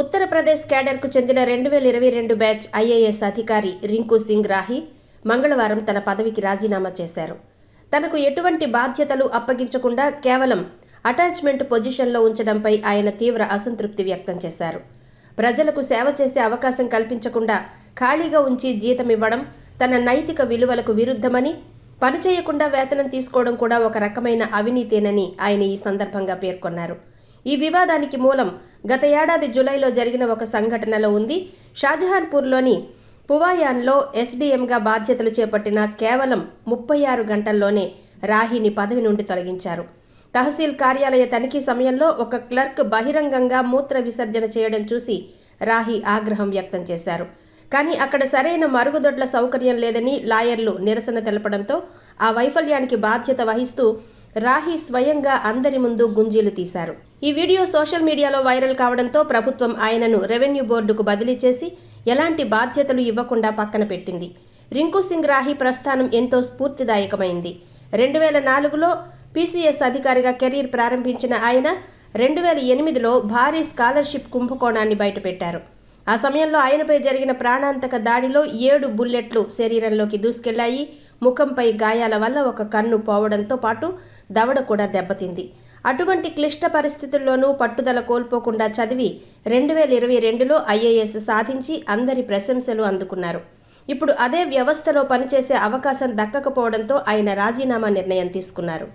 ఉత్తరప్రదేశ్ క్యాడర్కు చెందిన 2022 batch IAS అధికారి రింకు సింగ్ రాహి మంగళవారం తన పదవికి రాజీనామా చేశారు. తనకు ఎటువంటి బాధ్యతలు అప్పగించకుండా కేవలం అటాచ్మెంట్ పొజిషన్లో ఉంచడంపై ఆయన తీవ్ర అసంతృప్తి వ్యక్తం చేశారు. ప్రజలకు సేవ చేసే అవకాశం కల్పించకుండా ఖాళీగా ఉంచి జీతం ఇవ్వడం తన నైతిక విలువలకు విరుద్ధమని, పనిచేయకుండా వేతనం తీసుకోవడం కూడా ఒక రకమైన అవినీతేనని ఆయన ఈ సందర్భంగా పేర్కొన్నారు. ఈ వివాదానికి మూలం గత ఏడాది జూలైలో జరిగిన ఒక సంఘటనలో ఉంది. షాజహాన్పూర్లోని పువాయాన్లో ఎస్డీఎంగా బాధ్యతలు చేపట్టిన కేవలం 36 గంటల్లోనే రాహిని పదవి నుండి తొలగించారు. తహసీల్ కార్యాలయ తనిఖీ సమయంలో ఒక క్లర్క్ బహిరంగంగా మూత్ర విసర్జన చేయడం చూసి రాహి ఆగ్రహం వ్యక్తం చేశారు. కానీ అక్కడ సరైన మరుగుదొడ్ల సౌకర్యం లేదని లాయర్లు నిరసన తెలపడంతో ఆ వైఫల్యానికి బాధ్యత వహిస్తూ రాహి స్వయంగా అందరి ముందు గుంజీలు తీశారు. ఈ వీడియో సోషల్ మీడియాలో వైరల్ కావడంతో ప్రభుత్వం ఆయనను రెవెన్యూ బోర్డుకు బదిలీ చేసి ఎలాంటి బాధ్యతలు ఇవ్వకుండా పక్కన పెట్టింది. రింకు సింగ్ రాహి ప్రస్థానం ఎంతో స్ఫూర్తిదాయకమైంది. 2004లో పీసీఎస్ అధికారిగా కెరీర్ ప్రారంభించిన ఆయన 2008లో భారీ స్కాలర్షిప్ కుంభకోణాన్ని బయటపెట్టారు. ఆ సమయంలో ఆయనపై జరిగిన ప్రాణాంతక దాడిలో 7 బుల్లెట్లు శరీరంలోకి దూసుకెళ్లాయి. ముఖంపై గాయాల వల్ల ఒక కన్ను పోవడంతో పాటు దవడ కూడా దెబ్బతింది. అటువంటి క్లిష్ట పరిస్థితుల్లోనూ పట్టుదల కోల్పోకుండా చదివి 2022లో ఐఏఎస్ సాధించి అందరి ప్రశంసలు అందుకున్నారు. ఇప్పుడు అదే వ్యవస్థలో పనిచేసే అవకాశం దక్కకపోవడంతో ఆయన రాజీనామా నిర్ణయం తీసుకున్నారు.